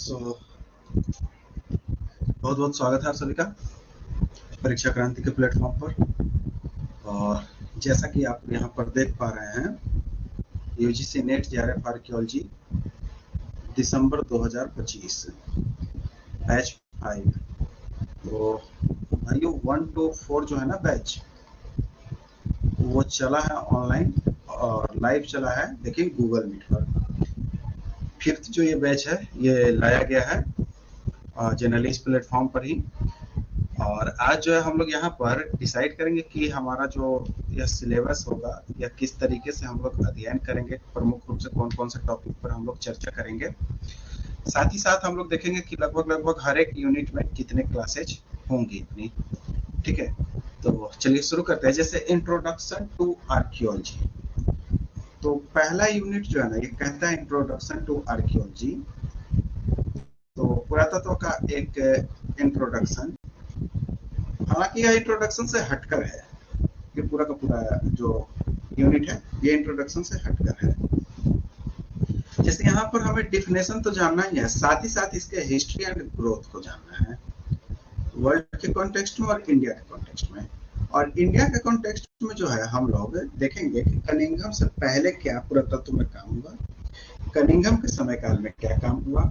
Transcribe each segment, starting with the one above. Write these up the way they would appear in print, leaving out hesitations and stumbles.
सो बहुत बहुत स्वागत है आप सभी का परीक्षा क्रांति के प्लेटफॉर्म पर। और जैसा कि आप यहाँ पर देख पा रहे हैं, यूजीसी नेट जेआरएफ आर्कियोलॉजी दिसंबर 2025 बैच 5। तो भाइयों 1 to 4 जो है ना बैच, वो चला है ऑनलाइन और लाइव चला है, देखिए गूगल मीट पर। फिफ्थ जो ये बैच है ये लाया गया है जनरली इस प्लेटफॉर्म पर ही। और आज जो है हम लोग यहाँ पर डिसाइड करेंगे कि हमारा जो यह सिलेबस होगा या किस तरीके से हम लोग अध्ययन करेंगे, प्रमुख रूप से कौन कौन से टॉपिक पर हम लोग चर्चा करेंगे। साथ ही साथ हम लोग देखेंगे कि लगभग लगभग हर एक यूनिट में कितने क्लासेज होंगी इतनी। ठीक है, तो चलिए शुरू करते हैं। जैसे इंट्रोडक्शन टू आर्कियोलॉजी, तो पहला यूनिट जो है ना ये कहता है इंट्रोडक्शन टू आर्कियोलॉजी। तो पुरातत्व का एक इंट्रोडक्शन, हालांकि यह इंट्रोडक्शन से हटकर है, ये पूरा का पूरा जो यूनिट है ये इंट्रोडक्शन से हटकर है। जैसे यहाँ पर हमें डिफिनेशन तो जानना ही है, साथ ही साथ इसके हिस्ट्री एंड ग्रोथ को जानना है, वर्ल्ड के कॉन्टेक्स्ट में और इंडिया के कॉन्टेक्स्ट में। और इंडिया के कॉन्टेक्स्ट में जो है हम लोग देखेंगे कि कनिंघम से पहले क्या पुरातत्व में काम हुआ, कनिंघम के समय काल में क्या काम हुआ,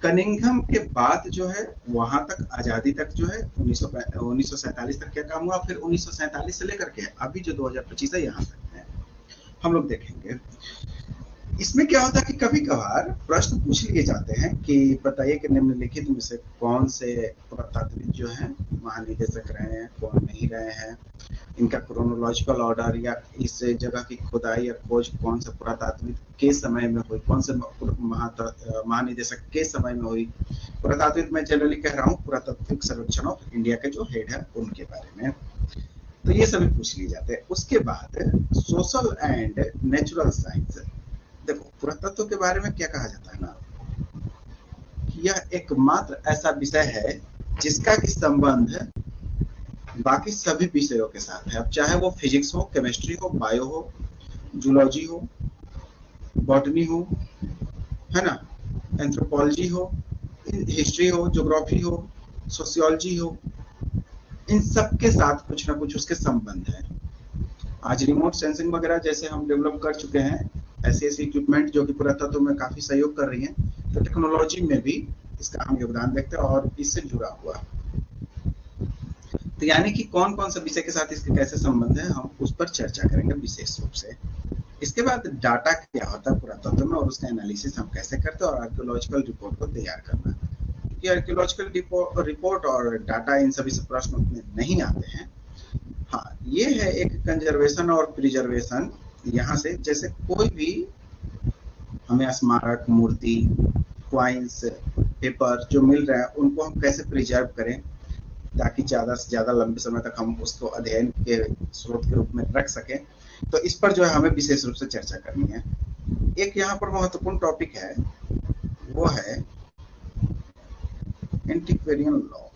कनिंघम के बाद जो है वहां तक आजादी तक जो है 1947 तक क्या काम हुआ, फिर 1947 से लेकर के अभी जो 2025 है यहाँ तक है हम लोग देखेंगे। इसमें क्या होता है कि कभी कभार प्रश्न पूछ लिए जाते हैं कि बताइए कि निम्नलिखित में से कौन से पुरातात्विक जो है महानिदेशक रहे हैं, कौन नहीं रहे हैं, इनका क्रोनोलॉजिकल ऑर्डर या इस जगह की खुदाई या खोज कौन से पुरातात्विक के समय में हुई, कौन से महानिदेशक के समय में हुई। पुरातात्विक मैं जनरली कह रहा हूँ पुरातात्विक सर्वेक्षण ऑफ इंडिया के जो हेड है उनके बारे में। तो ये सभी पूछ लिए जाते हैं। उसके बाद सोशल एंड नेचुरल साइंस, देखो पुरातत्व के बारे में क्या कहा जाता है ना, यह एकमात्र ऐसा विषय है जिसका कि संबंध बाकी सभी विषयों के साथ है। अब चाहे वो फिजिक्स हो, केमिस्ट्री हो, बायो हो, जूलॉजी हो, बॉटनी हो, है ना, एंथ्रोपोलॉजी हो, हिस्ट्री हो, ज्योग्राफी हो, सोशियोलॉजी हो, इन सब के साथ कुछ ना कुछ उसके संबंध है। आज रिमोट सेंसिंग वगैरह जैसे हम डेवलप कर चुके हैं, ऐसे ऐसे इक्विपमेंट जो कि पुरातत्व में काफी सहयोग कर रही हैं, तो टेक्नोलॉजी में भी इसका हम योगदान देखते हैं और इससे जुड़ा हुआ। तो यानी कि कौन कौन से विषय के साथ इसके कैसे संबंध है हम उस पर चर्चा करेंगे विशेष रूप से। इसके बाद डाटा क्या होता है पुरातत्व में और उसका एनालिसिस हम कैसे करते हैं, और आर्कियोलॉजिकल रिपोर्ट को तैयार करना। क्योंकि आर्कियोलॉजिकल रिपोर्ट और डाटा इन सभी से प्रश्न उतने नहीं आते हैं। हाँ, ये है एक कंजर्वेशन और प्रिजर्वेशन। यहाँ से जैसे कोई भी हमें स्मारक, मूर्ति, क्वाइंस, पेपर जो मिल रहा है उनको हम कैसे प्रिजर्व करें ताकि ज्यादा से ज्यादा लंबे समय तक हम उसको अध्ययन के स्रोत के रूप में रख सकें। तो इस पर जो है हमें विशेष रूप से चर्चा करनी है। एक यहाँ पर महत्वपूर्ण टॉपिक है, वो है एंटीक्वेरियन लॉ,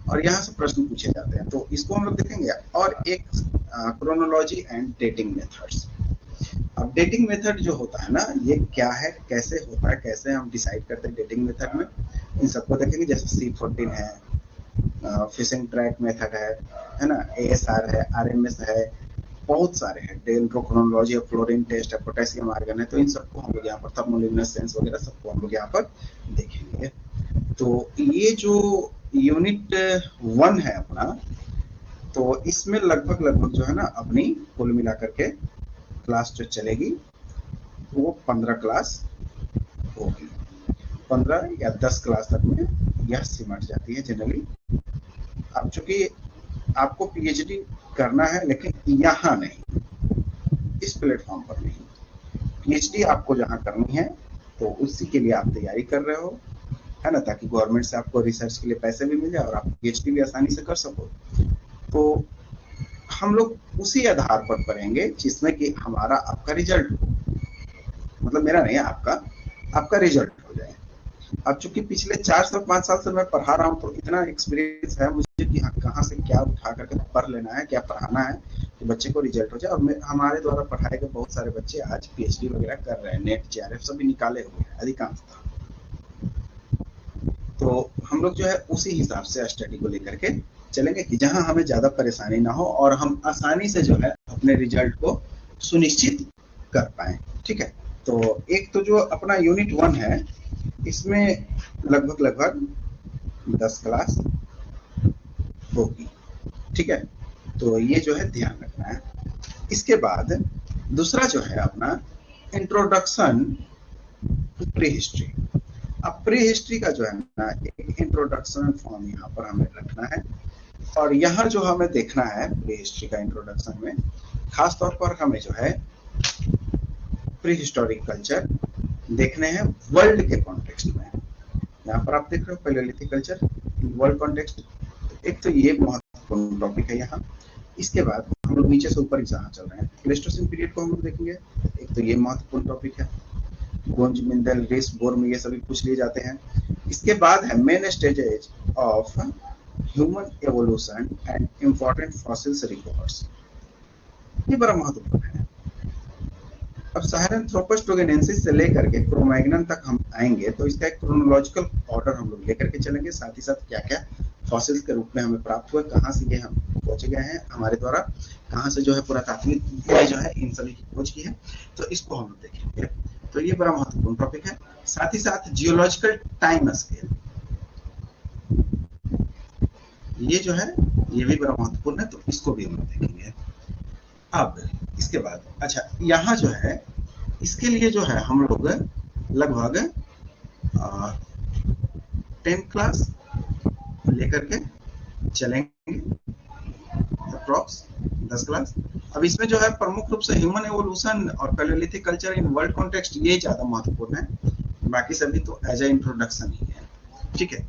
और यहाँ से प्रश्न पूछे जाते हैं तो इसको हम लोग देखेंगे। और एक क्रोनोलॉजी एंड डेटिंग मेथड्स। अब डेटिंग मेथड जो होता है ना ये क्या है, कैसे होता है, कैसे हम डिसाइड करते हैं डेटिंग मेथड में, इन सबको देखेंगे। जैसे C14 है, फिशिंग ट्रैक मेथड है ना, ASR है, RMS है, बहुत सारे हैं, डेंड्रोक्रोनोलॉजी है, फ्लोरीन टेस्ट है, पोटेशियम आर्गन है। तो इन सबको हम लोग यहाँ पर थर्मोल्यूमिनेसेंस वगैरह सबको हम लोग यहाँ पर देखेंगे। तो ये जो यूनिट 1 है अपना, तो इसमें लगभग लगभग जो है ना अपनी कुल मिलाकर के क्लास जो चलेगी वो 15 क्लास होगी। 15 या 10 क्लास तक में यह सिमट जाती है जनरली। अब चूंकि आपको PhD करना है लेकिन यहाँ नहीं, इस प्लेटफॉर्म पर नहीं। PhD आपको जहाँ करनी है तो उसी के लिए आप तैयारी कर रहे हो, है ना, ताकि गवर्नमेंट से आपको रिसर्च के लिए पैसे भी मिल जाए और आप PhD भी आसानी से कर सको। तो हम लोग उसी आधार पर पढ़ेंगे जिसमें कि हमारा आपका रिजल्ट हो, मतलब मेरा नहीं आपका रिजल्ट हो जाए। अब चूंकि पिछले 4 से 5 साल से मैं पढ़ा रहा हूँ तो इतना एक्सपीरियंस है मुझे कि हाँ कहाँ से क्या उठा करके पढ़ लेना है, क्या पढ़ाना है, कि बच्चे को रिजल्ट हो जाए। और हमारे द्वारा पढ़ाए गए बहुत सारे बच्चे आज पीएचडी वगैरह कर रहे हैं, नेट जेआरएफ सभी निकाले हुए हैं अधिकांशतः। तो हम लोग जो है उसी हिसाब से स्टडी को लेकर के चलेंगे कि जहां हमें ज्यादा परेशानी ना हो और हम आसानी से जो है अपने रिजल्ट को सुनिश्चित कर पाए। ठीक है, तो एक तो जो अपना यूनिट 1 है इसमें लगभग 10 क्लास होगी। ठीक है, तो ये जो है ध्यान रखना है। इसके बाद दूसरा जो है अपना इंट्रोडक्शन टू प्री हिस्ट्री। अब प्री हिस्ट्री का जो है ना एक इंट्रोडक्शन फॉर्म यहाँ पर हमें रखना है, और यहाँ जो हमें देखना है प्री हिस्ट्री का इंट्रोडक्शन में खास तौर पर हमें जो है प्री हिस्टोरिक कल्चर देखने हैं वर्ल्ड के कॉन्टेक्स्ट में। यहाँ पर आप देख रहे हो Palaeolithic culture in world context. एक तो ये महत्वपूर्ण टॉपिक है यहाँ। इसके बाद हम लोग नीचे से ऊपर जहाँ चल रहे हैं प्लेस्टोसिन पीरियड को हम लोग देखेंगे। एक तो ये महत्वपूर्ण टॉपिक है, गोंज, मिंदल, रिस, बोर्म ये सभी पूछ लिए जाते हैं। इसके बाद है main stages of human evolution and important fossils records. ये बड़ा महत्वपूर्ण है। अब सहारनथ्रोपस से लेकर के क्रोमैग्नन तक हम आएंगे तो इसका एक क्रोनोलॉजिकल ऑर्डर हम लोग लेकर के चलेंगे। साथ ही साथ क्या क्या फॉसिल्स के रूप में हमें प्राप्त हुए, कहाँ से ये हम पहुंचे गए हैं हमारे द्वारा, कहाँ से जो है पुरातात्विक जो है इन सभी की खोज की है, तो इसको हम लोग देखेंगे। तो ये बड़ा महत्वपूर्ण टॉपिक है। साथ ही साथ जियोलॉजिकल टाइम स्केल, ये जो है ये भी बड़ा महत्वपूर्ण है, तो इसको भी हम लोग देखेंगे। अब इसके बाद अच्छा यहाँ जो है इसके लिए जो है हम लोग लगभग 10 क्लास लेकर के चलेंगे, अप्रॉक्स 10 क्लास। अब इसमें जो है प्रमुख रूप से ह्यूमन एवोल्यूशन और Palaeolithic culture in world context ये ज्यादा महत्वपूर्ण है, बाकी सभी तो एज ए इंट्रोडक्शन ही है। ठीक है,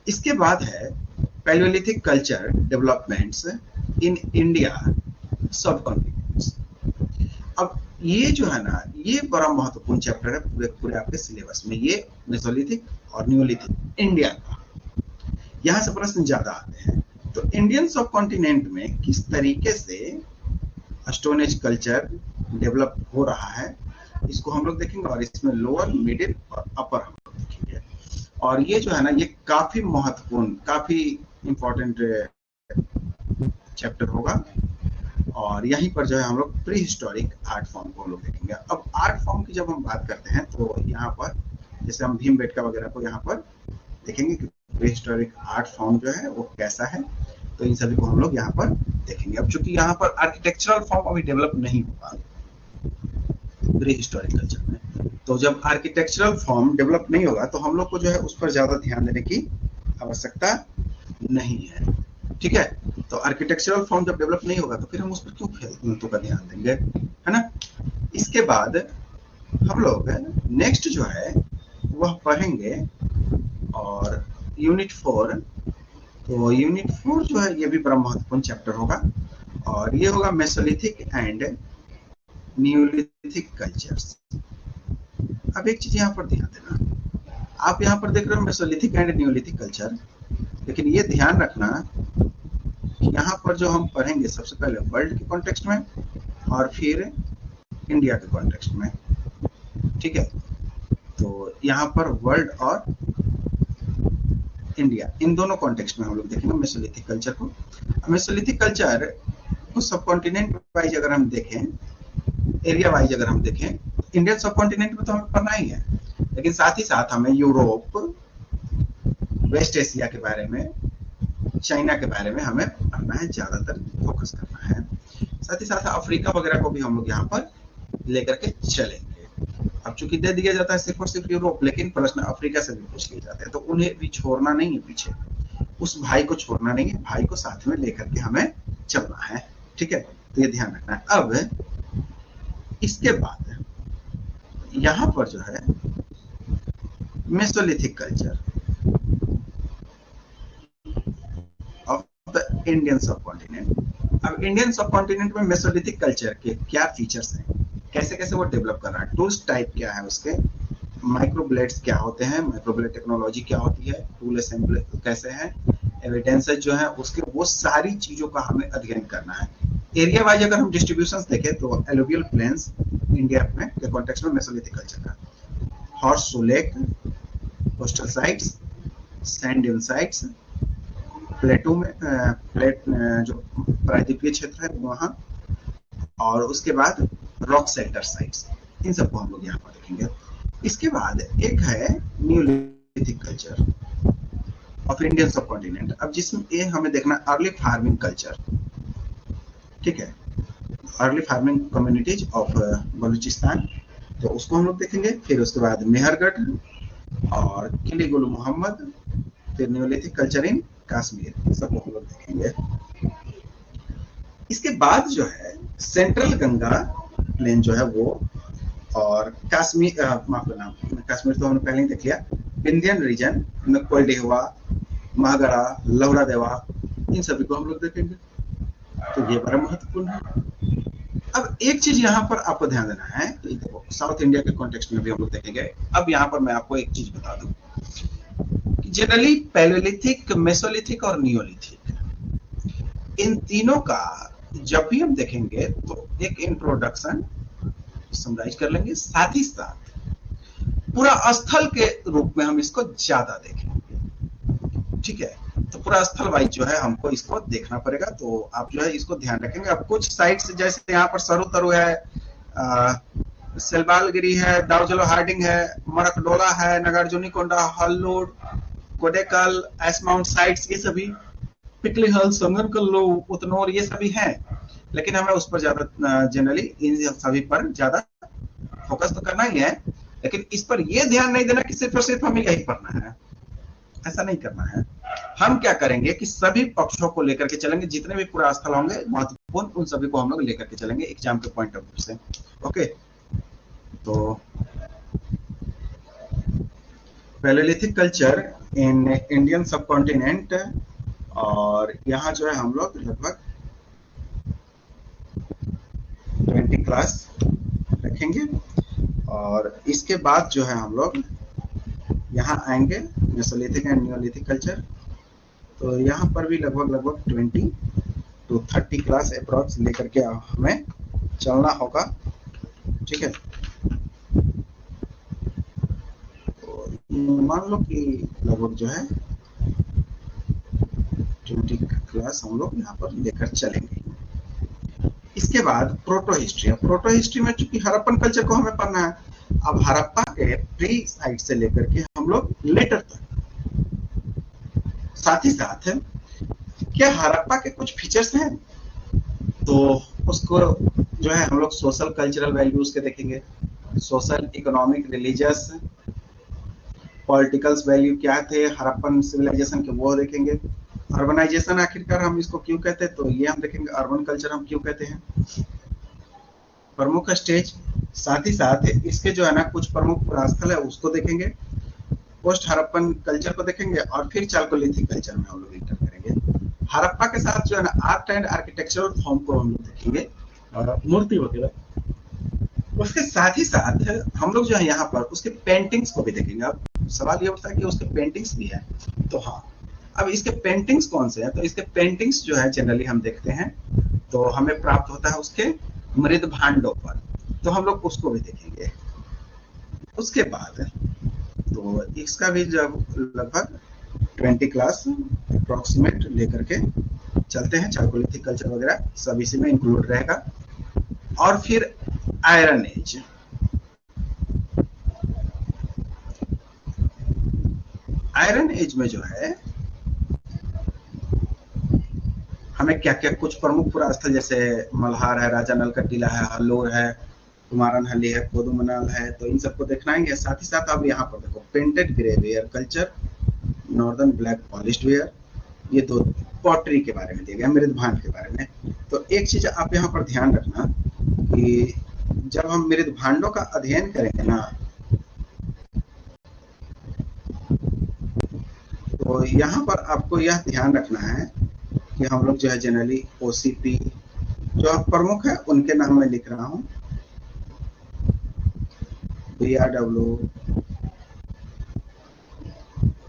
इसके बाद है Palaeolithic culture developments in India सब कॉन्टिनेंट्स। अब ये जो है ना ये बड़ा महत्वपूर्ण चैप्टर है पूरे आपके सिलेबस में, ये मेसोलिथिक और न्यूलिथिक इंडिया का। यहाँ से प्रश्न ज्यादा आते हैं। तो इंडियन सब कॉन्टिनेंट में किस तरीके से स्टोन एज कल्चर डेवलप हो रहा है इसको हम लोग देखेंगे, और इसमें लोअर, मिडिल और अपर हम लोग देखेंगे। और ये जो है ना ये काफी महत्वपूर्ण, काफी इंपॉर्टेंट चैप्टर होगा। और यहीं पर जो है हम लोग प्री हिस्टोरिक आर्ट फॉर्म को हम लोग देखेंगे। अब आर्ट फॉर्म की जब हम बात करते हैं तो यहाँ पर जैसे हम भीमबेटका वगैरह को यहाँ पर देखेंगे कि प्री हिस्टोरिक आर्ट फॉर्म जो है वो कैसा है, तो इन सभी को हम लोग यहाँ पर देखेंगे। अब चूंकि यहाँ पर आर्किटेक्चरल फॉर्म अभी डेवलप नहीं हुआ प्री हिस्टोरिक कल्चर में, तो जब आर्किटेक्चरल फॉर्म डेवलप नहीं होगा तो हम लोग को जो है उस पर ज्यादा ध्यान देने की आवश्यकता नहीं है। ठीक है, तो आर्किटेक्चरल फॉर्म जब डेवलप नहीं होगा तो फिर हम उस पर क्यों फालतू का ध्यान देंगे, है ना। इसके बाद हम लोग नेक्स्ट जो है वह पढ़ेंगे और यूनिट 4। तो यूनिट 4 जो है ये भी बड़ा महत्वपूर्ण चैप्टर होगा, और ये होगा मेसोलिथिक एंड न्यूलिथिक कल्चर्स। अब एक चीज यहाँ पर ध्यान देना, आप यहाँ पर देख रहे हो मेसोलिथिक एंड न्यूलिथिक कल्चर, लेकिन ये ध्यान रखना कि यहाँ पर जो हम पढ़ेंगे सबसे पहले वर्ल्ड के कॉन्टेक्स्ट में और फिर इंडिया के कॉन्टेक्स्ट में। ठीक है, तो यहाँ पर वर्ल्ड और इंडिया इन दोनों कॉन्टेक्स्ट में हम लोग देखेंगे मेसोलिथिक कल्चर को। मेसोलिथिक कल्चर को सब कॉन्टिनेंट वाइज अगर हम देखें, एरिया वाइज अगर हम देखें, इंडियन सब कॉन्टिनेंट में तो हमें पढ़ना ही है, लेकिन साथ ही साथ हमें यूरोप, वेस्ट एशिया के बारे में, चाइना के बारे में हमें पढ़ना है, ज्यादातर फोकस करना है। साथ ही साथ अफ्रीका वगैरह को भी हम लोग यहाँ पर लेकर के चलेंगे। अब चूंकि दे दिया जाता है सिर्फ और सिर्फ यूरोप, लेकिन प्रश्न अफ्रीका से भी पूछ लिए जाते हैं, तो उन्हें भी छोड़ना नहीं है पीछे, उस भाई को छोड़ना नहीं है, भाई को साथ में लेकर के हमें चलना है। ठीक है, तो ये ध्यान रखना है। अब इसके बाद यहाँ पर जो है Mesolithic culture of the Indian सब कॉन्टिनेंट। अब इंडियन सब कॉन्टिनेंट में मेसोलिथिक कल्चर के क्या फीचर्स हैं, कैसे कैसे वो डेवलप कर रहा है, टूल्स टाइप क्या है उसके, माइक्रोब्लेड्स क्या होते हैं, माइक्रोब्लेड टेक्नोलॉजी क्या होती है, टूल असेंबली कैसे है, एविडेंसेस जो है उसके, वो सारी चीजों का हमें अध्ययन करना है। एरिया वाइज अगर हम डिस्ट्रीब्यूशंस देखें तो एलुवियल प्लेन्स इंडिया में के कॉन्टेक्स्ट में मेसोलिथिक कल्चर का, horseshoe lake, coastal sites, sand dune sites, प्लेटू में जो प्रायद्वीपीय क्षेत्र है वहां, और उसके बाद रॉक सेल्टर साइट्स, इन सबको हम लोग यहाँ पर देखेंगे। इसके बाद एक है न्यूलिथिक कल्चर ऑफ इंडियन सब कॉन्टिनेंट। अब जिसमें ये हमें देखना अर्ली फार्मिंग कल्चर, ठीक है, early farming communities of Balochistan, तो उसको हम लोग देखेंगे। फिर उसके बाद मेहरगढ़ और किले गुल मोहम्मद, फिर न्यूलिथिक कल्चर इन कश्मीर, सबको हम लोग देखेंगे। इसके बाद जो है सेंट्रल गंगा प्लेन जो है वो, और कश्मीर, माफ करना, कश्मीर तो हमने पहले ही देख लिया, विंध्यन रीजन, कोयडेवा, महागड़ा, लौरा देवा, इन सभी को हम लोग देखेंगे। तो ये बड़ा महत्वपूर्ण है। अब एक चीज यहाँ पर आपको ध्यान देना है, तो देखो साउथ इंडिया के कॉन्टेक्स्ट में भी हम लोग देखेंगे। अब यहाँ पर मैं आपको एक चीज बता दूं, जनरली पैलेलिथिक, मेसोलिथिक और नियोलिथिक, इन तीनों का जब भी हम देखेंगे तो एक इंट्रोडक्शन समराइज कर लेंगे, साथ ही साथ पूरा स्थल के रूप में हम इसको ज्यादा देखेंगे, ठीक है। तो पूरा स्थल वाइज जो है हमको इसको देखना पड़ेगा, तो आप जो है इसको ध्यान रखेंगे। अब कुछ साइट्स जैसे यहाँ पर सरू तरु है, सेलबालगिरी है, दाउजलो हार्डिंग है, मरकडोला है, नागार्जुनीकोंडा, हल्लोड, कोडेकल, एस माउंट साइट्स, ये सभी, पिकली हल, संगनकल्लू, उतनोर, ये सभी हैं। लेकिन हमें उस पर ज्यादा जनरली इन सभी पर ज्यादा फोकस तो करना ही है, लेकिन इस पर यह ध्यान नहीं देना कि सिर्फ और सिर्फ हमें यही पढ़ना है, ऐसा नहीं करना है। हम क्या करेंगे कि सभी पक्षों को लेकर के चलेंगे, जितने भी पूरा स्थल होंगे महत्वपूर्ण, उन सभी को हम लोग लेकर के चलेंगे एग्जाम के पॉइंट ऑफ व्यू से। ओके, तो पैलेलिथिक कल्चर इन इंडियन सब कॉन्टिनेंट, और यहाँ जो है हम लोग लगभग 20 क्लास रखेंगे। और इसके बाद जो है हम लोग यहाँ आएंगे मेसोलिथिक एंड नियोलिथिक कल्चर, तो यहाँ पर भी लगभग 20 to 30 क्लास अप्रॉक्स लेकर के हमें चलना होगा, ठीक है। तो मान लो कि लगभग जो है 20 क्लास हम लोग यहाँ पर लेकर चलेंगे। इसके बाद प्रोटो हिस्ट्री। प्रोटो हिस्ट्री में चूंकि हड़प्पन कल्चर को हमें पढ़ना है, अब हड़प्पा के प्री साइट से लेकर के हम लोग लेटर तक, साथ ही साथ क्या हड़प्पा के कुछ फीचर्स हैं, तो उसको जो है हम लोग सोशल कल्चरल वैल्यूज के देखेंगे, social, economic, religious, politicals value क्या थे हड़प्पन सिविलाइजेशन के, वो देखेंगे। अर्बनाइजेशन आखिरकार हम इसको क्यों कहते हैं, तो ये हम देखेंगे। अर्बन कल्चर हम क्यों कहते हैं, प्रमुख स्टेज, साथ ही साथ इसके जो है ना कुछ प्रमुख पुरास्थल है उसको देखेंगे, पोस्ट हड़प्पन कल्चर को देखेंगे, और फिर चालकोलिथिक कल्चर में हम लोग इंटर करेंगे। हड़प्पा के साथ जो है ना आर्ट एंड आर्किटेक्चरल फॉर्म को हम लोग देखेंगे, और मूर्ति वगैरह। उसके साथ ही साथ हम लोग जो है यहाँ पर उसके पेंटिंग्स को भी देखेंगे। अब सवाल ये उठता है कि उसके पेंटिंग्स भी है, तो हाँ, अब इसके पेंटिंग्स कौन से हैं, तो इसके पेंटिंग्स जो है जनरली हम देखते हैं तो हमें प्राप्त होता है उसके मृद भांडों पर, तो हम लोग उसको भी देखेंगे। उसके बाद तो इसका भी जब लगभग 20 क्लास अप्रोक्सीमेट लेकर के चलते हैं, चालकोलिथिक कल्चर वगैरह सब इसी में इंक्लूड रहेगा। और फिर आयरन एज, आयरन एज में जो है हमें क्या क्या कुछ प्रमुख पुरास्थल जैसे मल्हार है, राजा नल का टीला है, हल्लोर है, कुमारन हल्ली है, कोदुमनाल है, तो इन सबको देखना है। साथ ही साथ अब यहाँ पर देखो painted grey ware culture, northern black polished where, ये दो पॉटरी के बारे में दिया गया, मृदभांड के बारे में। तो एक चीज आप यहाँ पर ध्यान रखना कि जब हम मृदभांडों का अध्ययन करेंगे ना, तो यहाँ पर आपको यह ध्यान रखना है कि हम लोग जो है जनरली ओसीपी जो प्रमुख है उनके नाम में लिख रहा हूँ, BRW,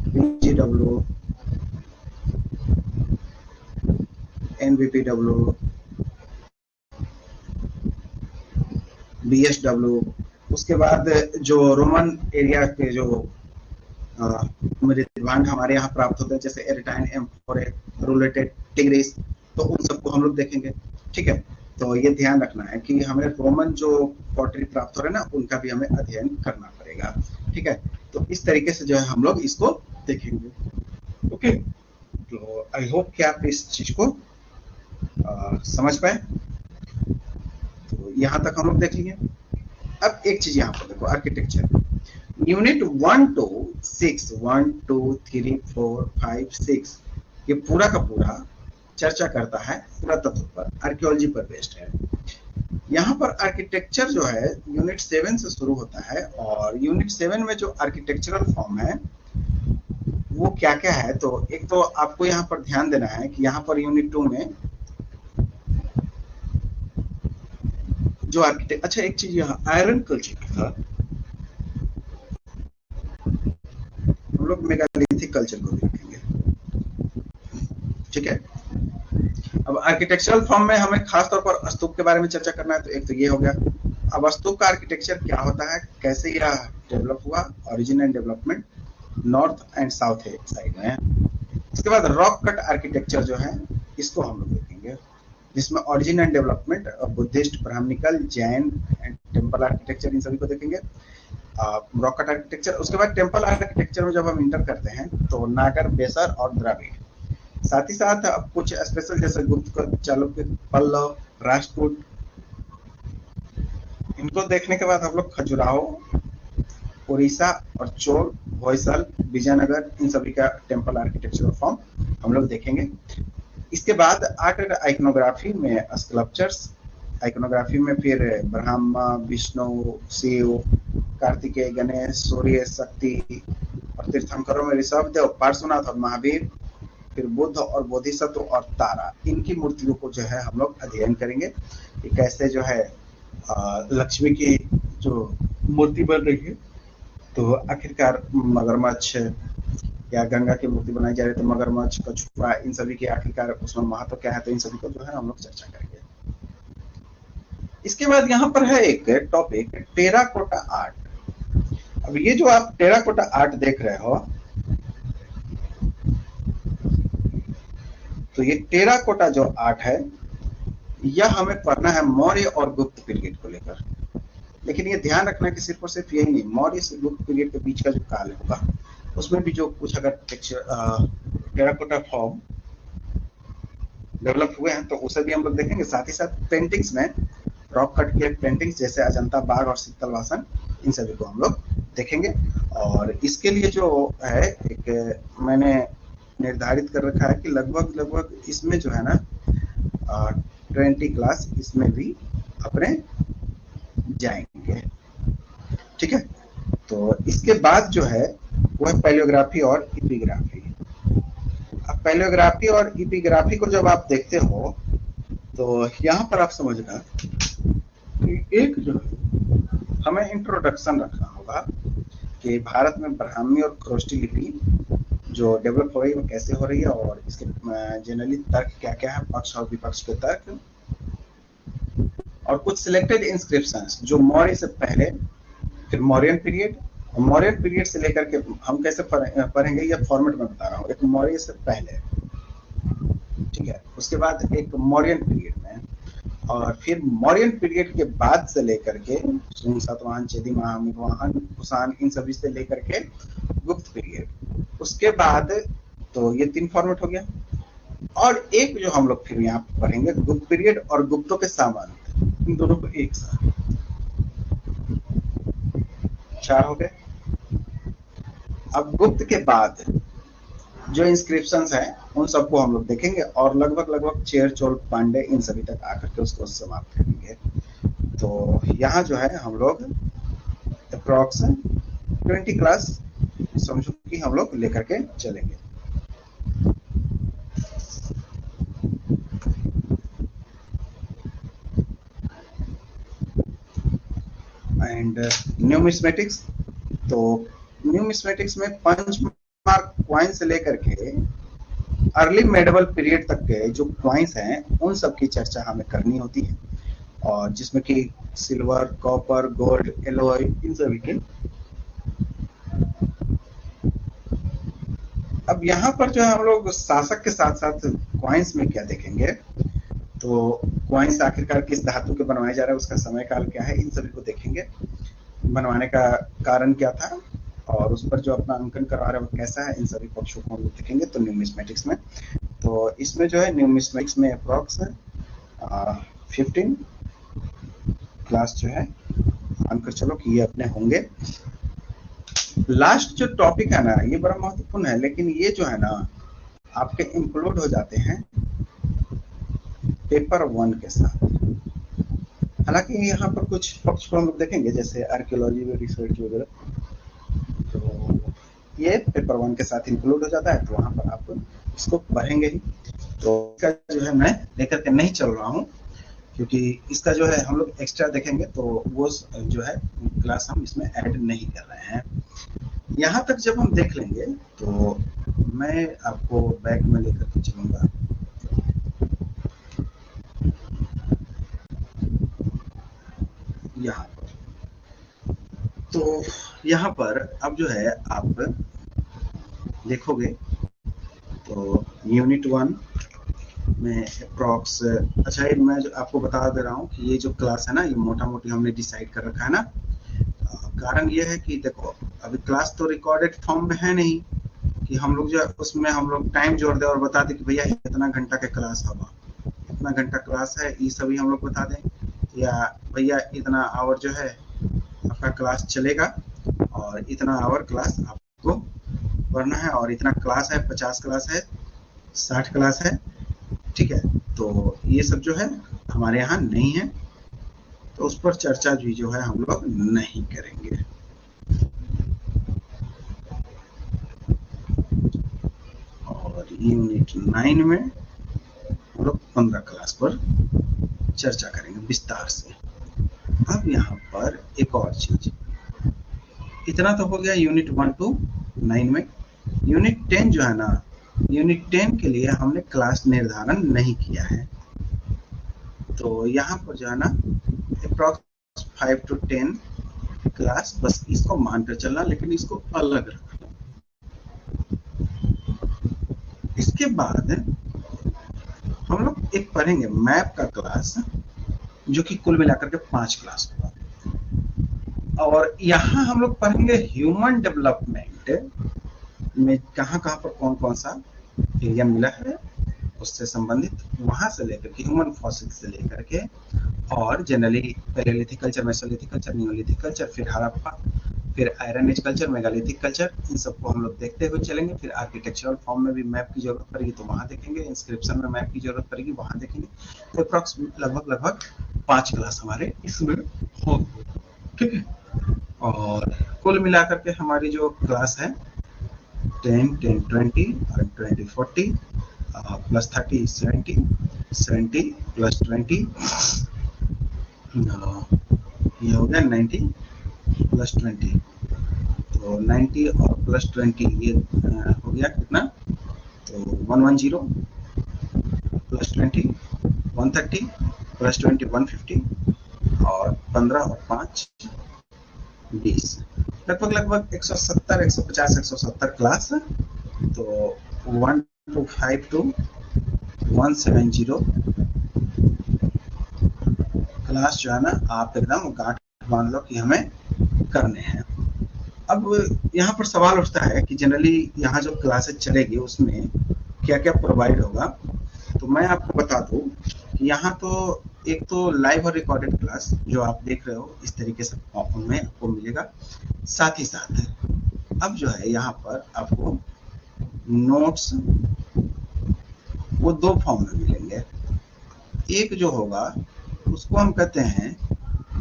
BGW, NBPW, BSW, उसके बाद जो रोमन एरिया के जो मृदुभांड हमारे यहाँ प्राप्त होते हैं जैसे एरिटाइन, एम्फोरेट, रूलेटेड, टिग्रिस, तो उन सबको हम लोग देखेंगे। ठीक है, तो ये ध्यान रखना है कि हमें रोमन जो पॉटरी प्राप्त हो रहे हैं ना, उनका भी हमें अध्ययन करना पड़ेगा। ठीक है, तो इस तरीके से जो है हम लोग इसको देखेंगे। ओके, तो आई होप कि आप इस चीज को समझ पाए। तो यहाँ तक हम लोग देख लिए। अब एक चीज यहाँ पर देखो, आर्किटेक्चर यूनिट 1 to 6, 1 2 3 4 5 6, ये पूरा का पूरा चर्चा करता है पुरातत्व पर, आर्कियोलॉजी पर बेस्ड है। यहाँ पर आर्किटेक्चर जो है यूनिट 7 से शुरू होता है, और यूनिट 7 में जो आर्किटेक्चरल फॉर्म है वो क्या क्या है। तो एक तो आपको यहाँ पर ध्यान देना है कि यहाँ पर यूनिट 2 में जो आर्किटेक्ट, अच्छा एक चीज यहाँ आयरन कल्चर था, हम लोग मेगालिथिक कल्चर को देखेंगे। ठीक है, अब आर्किटेक्चरल फॉर्म में हमें खास तौर पर स्तूप के बारे में चर्चा करना है। तो एक तो ये हो गया। अब स्तूप का आर्किटेक्चर क्या होता है, कैसे यह डेवलप हुआ, origin and development north and south side में। इसके बाद रॉक कट आर्किटेक्चर जो है इसको हम लोग देखेंगे, जिसमें origin and development Buddhist, brahmanical, Jain and temple architecture, इन सभी को देखेंगे। रॉक कट आर्किटेक्चर, उसके बाद टेम्पल आर्किटेक्चर में जब हम इंटर करते हैं तो नागर, बेसर और द्रविड़, साथ ही साथ अब कुछ स्पेशल जैसे गुप्त, चालुक्य, पल्लव, राष्ट्रकूट, इनको देखने के बाद हम लोग खजुराहो, उड़ीसा और चोल, होयसल, विजयनगर, इन सभी का टेम्पल आर्किटेक्चरल फॉर्म हम लोग देखेंगे। इसके बाद आर्ट आइकोनोग्राफी में स्कल्पचर्स, आइकोनोग्राफी में फिर ब्रह्मा, विष्णु, शिव, कार्तिकेय, गणेश, सूर्य, शक्ति, और तीर्थंकरों में ऋषभदेव, पार्श्वनाथ और महावीर, फिर बुद्ध और बोधिसत्व और तारा, इनकी मूर्तियों को जो है हम लोग अध्ययन करेंगे कि कैसे जो है लक्ष्मी की जो मूर्ति बन रही है, तो आखिरकार मगरमच्छ या गंगा की मूर्ति बनाई जा रही है, तो मगरमच्छ, कछुआ, इन सभी के आखिरकार उसमें महत्व क्या है, तो इन सभी को जो है हम लोग चर्चा करेंगे। इसके बाद यहाँ पर है एक टॉपिक, टेराकोटा आर्ट। अब ये जो आप टेराकोटा आर्ट देख रहे हो, तो ये टेराकोटा जो आर्ट है यह हमें पढ़ना है मौर्य और गुप्त पीरियड को लेकर। लेकिन ये ध्यान रखना कि सिर्फ और सिर्फ यही नहीं, मौर्य से गुप्त पीरियड के बीच का जो काल होगा उसमें भी जो कुछ अगर टेराकोटा फॉर्म डेवलप हुए हैं तो उसे भी हम लोग देखेंगे। साथ ही साथ पेंटिंग्स में रॉक कट के पेंटिंग्स जैसे अजंता बाघ और शीतल वासन, इन सभी को हम लोग देखेंगे। और इसके लिए जो है एक मैंने निर्धारित कर रखा है कि लगभग इसमें जो है ना 20 क्लास इसमें भी अपने जाएंगे। ठीक है, तो इसके बाद जो है वो है पैलियोग्राफी और इपिग्राफी। अब पैलियोग्राफी और इपिग्राफी को जब आप देखते हो तो यहाँ पर आप समझना कि एक जो है हमें इंट्रोडक्शन रखना होगा कि भारत में ब्राह्मी और खरोष्टी लिपि जो डेवलप हो रही है वो कैसे हो रही है, और इसके जनरली तर्क क्या क्या है, पक्ष और विपक्ष के तर्क, और कुछ सिलेक्टेड इंस्क्रिप्शंस जो मौर्य से पहले, फिर मौर्यन पीरियड, और मौर्यन पीरियड से लेकर के हम कैसे पढ़ेंगे ये फॉर्मेट में बता रहा हूँ। एक मौर्य से पहले, ठीक है, उसके बाद एक मौर्यन पीरियड में, और फिर मौर्यन पीरियड के बाद से लेकर के सातवाहन, चेदीमाह, मितवाहन, कुषाण, इन सभी से लेकर के गुप्त पीरियड, उसके बाद तो ये 3 फॉर्मेट हो गया। और एक जो हम लोग फिर यहाँ पढ़ेंगे गुप्त पीरियड और गुप्तों के सामंत, इन दोनों को एक साथ 4 हो गए। अब गुप्त के बाद जो इंस्क्रिप्शंस हैं उन सबको हम लोग देखेंगे, और लगभग चेर, चोल, पांडे, इन सभी तक आकर के उसको समाप्त करेंगे। तो यहाँ जो है हम लोग अप्रॉक्स 20 क्लास समझो कि हम लोग लेकर के चलेंगे। एंड न्यूमिस्मेटिक्स, तो न्यूमिस्मेटिक्स में पंचमार्क क्वाइन से लेकर के अर्ली मेडिवल पीरियड तक के जो क्वाइंस हैं उन सब की चर्चा हमें करनी होती है। और जिसमें कि सिल्वर, कॉपर, गोल्ड, एलॉय, इन सभी के। अब यहाँ पर जो है हम लोग शासक के साथ साथ कॉइन्स में क्या देखेंगे, तो कॉइन्स आखिरकार किस धातु के बनवाए जा रहे हैं, उसका समय काल क्या है, इन सभी को देखेंगे। बनवाने का कारण क्या था और उस पर जो अपना अंकन करवा रहे हैं वो कैसा है, इन सभी पक्षों को हम लोग देखेंगे। तो न्यूमिस्मेटिक्स में, तो इसमें जो है न्यूमिस्मेटिक्स में अप्रॉक्स 15 क्लास जो है मानकर चलो कि ये अपने होंगे। लास्ट जो टॉपिक है ना, ये बड़ा महत्वपूर्ण है, लेकिन ये जो है ना आपके इंक्लूड हो जाते हैं पेपर 1 के साथ। हालांकि यहाँ पर कुछ पक्ष को हम लोग देखेंगे, जैसे आर्कियोलॉजी में रिसर्च वगैरह, तो ये पेपर 1 के साथ इंक्लूड हो जाता है, तो वहाँ पर आप इसको पढ़ेंगे ही। तो इसका जो है मैं लेकर के नहीं चल रहा हूँ, क्योंकि इसका जो है हम लोग एक्स्ट्रा देखेंगे, तो वो जो है क्लास हम इसमें ऐड नहीं कर रहे हैं। यहाँ तक जब हम देख लेंगे तो मैं आपको बैक में लेकर के चलूंगा। यहाँ पर, तो यहाँ पर अब जो है आप देखोगे तो यूनिट 1 में अप्रॉक्स, अच्छा ये मैं जो आपको बता दे रहा हूँ कि ये जो क्लास है ना, ये मोटा मोटी हमने डिसाइड कर रखा है ना। कारण ये है कि देखो अभी क्लास तो रिकॉर्डेड फॉर्म में है नहीं कि हम लोग जो उसमें हम लोग टाइम जोड़ दे और बता दें कि भैया इतना घंटा का क्लास होगा, इतना घंटा क्लास है, ये सभी हम लोग बता दें, या भैया इतना आवर जो है आपका क्लास चलेगा और इतना आवर क्लास आपको पढ़ना है, और इतना क्लास है, 50 क्लास है, 60 क्लास है, ठीक है। तो ये सब जो है हमारे यहाँ नहीं है, तो उस पर चर्चा भी जो है हम लोग नहीं करेंगे। और यूनिट 9 में हम लोग 15 क्लास पर चर्चा करेंगे विस्तार से। अब यहाँ पर एक और चीज, इतना तो हो गया यूनिट 1 to 9 में। यूनिट 10 जो है ना, यूनिट 10 के लिए हमने क्लास निर्धारण नहीं किया है, तो यहाँ पर जो है ना अप्रॉक्स 5 to 10 क्लास, बस इसको मानकर चलना, लेकिन इसको अलग रखना। इसके बाद हम लोग एक पढ़ेंगे मैप का क्लास, जो कि कुल मिलाकर के 5 क्लास होगा। और यहाँ हम लोग पढ़ेंगे ह्यूमन डेवलपमेंट में कहाँ कहाँ पर कौन कौन सा एरिया मिला है, उससे संबंधित, वहां से लेकर के ह्यूमन फॉसिल से लेकर के, और generally palaeolithic culture, mesolithic culture, neolithic culture, फिर हड़प्पा, फिर iron age culture, megalithic culture, इन सबको हम लोग देखते हुए चलेंगे। फिर आर्किटेक्चरल फॉर्म में भी मैप की जरूरत पड़ेगी तो वहां देखेंगे, इंस्क्रिप्शन में मैप की जरूरत पड़ेगी वहां देखेंगे। तो अप्रॉक्स लगभग 5 क्लास हमारे इसमें होंगे, ठीक है। और कुल मिलाकर के हमारी जो क्लास है 10, 10, 20 और 20, 40 प्लस 30, 70, 70 प्लस 20, ये हो गया 90 प्लस 20, तो 90 और प्लस 20 ये हो गया कितना, तो 110 प्लस 20 130 प्लस 20 150, और 15 और 5 20, लगभग 170, 150, 170 क्लास। तो 125 to 170 क्लास जो है ना आप एकदम गांठ बांध लो कि हमें करने हैं। अब यहाँ पर सवाल उठता है कि जनरली यहाँ जो क्लासेस चलेगी उसमें क्या क्या प्रोवाइड होगा। तो मैं आपको बता दूं कि यहाँ तो एक तो लाइव और रिकॉर्डेड क्लास जो आप देख रहे हो इस तरीके से फॉर्म में आपको मिलेगा। साथ ही साथ अब जो है यहाँ पर आपको नोट्स वो 2 फॉर्म में मिलेंगे। एक जो होगा उसको हम कहते हैं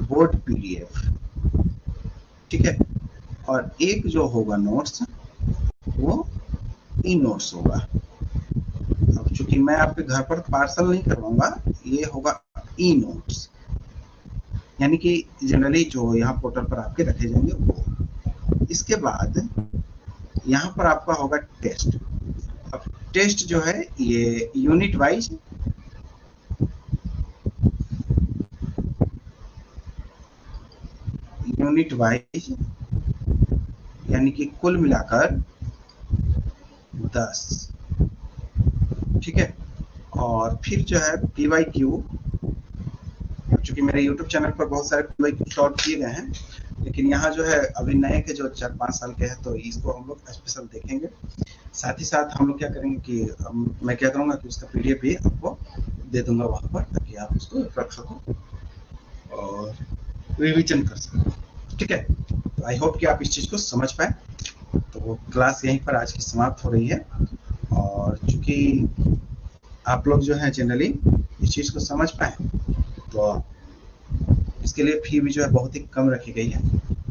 बोर्ड पीडीएफ, ठीक है, और एक जो होगा नोट्स वो ई नोट्स होगा। अब चूंकि मैं आपके घर पर पार्सल नहीं करवाऊंगा, ये होगा ई नोट्स, यानी कि जनरली जो यहाँ पोर्टल पर आपके रखे जाएंगे वो। इसके बाद यहाँ पर आपका होगा टेस्ट। अब टेस्ट जो है ये यूनिट वाइज यूनिट वाइज, यानी कि कुल मिलाकर 10, ठीक है। और फिर जो है PYQ, चूंकि मेरे YouTube चैनल पर बहुत सारे PYQ शॉर्ट किए गए हैं, लेकिन यहाँ जो है अभी नए के जो 4-5 साल के हैं, तो इसको हम लोग स्पेशल देखेंगे। साथ ही साथ हम लोग क्या करेंगे कि मैं क्या करूँगा कि उसका PDF भी आपको दे दूंगा वहाँ पर, ताकि आप उसको रख सको और रिविजन कर सको, ठीक है। तो आई होप कि आप इस चीज़ को समझ पाए। तो क्लास यहीं पर आज की समाप्त हो रही है। और चूंकि आप लोग जो है जनरली इस चीज़ को समझ पाए, तो इसके लिए फी भी जो है बहुत ही कम रखी गई है,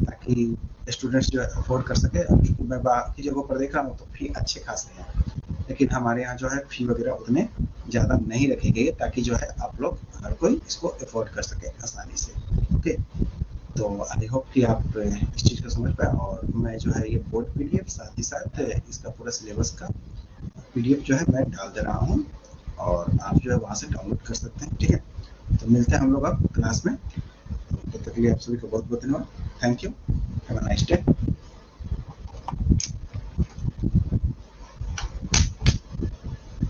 ताकि स्टूडेंट्स जो है अफोर्ड कर सके। अब चूंकि मैं बाकी जगहों पर देख रहा हूँ तो फी अच्छे खासे हैं, लेकिन हमारे यहाँ जो है फी वगैरह उतने ज़्यादा नहीं रखी गई है, ताकि जो है आप लोग हर कोई इसको अफोर्ड कर सके आसानी से। ओके, तो आई होप कि आप इस चीज़ को समझ पाए। और मैं जो है ये बोर्ड PDF साथ ही साथ इसका पूरा सिलेबस का PDF जो है मैं डाल दे रहा हूँ, और आप जो है वहाँ से डाउनलोड कर सकते हैं, ठीक है। तो मिलते हैं हम लोग अब क्लास में। तब तक के लिए आप सभी को बहुत बहुत धन्यवाद। Thank you, have a nice day.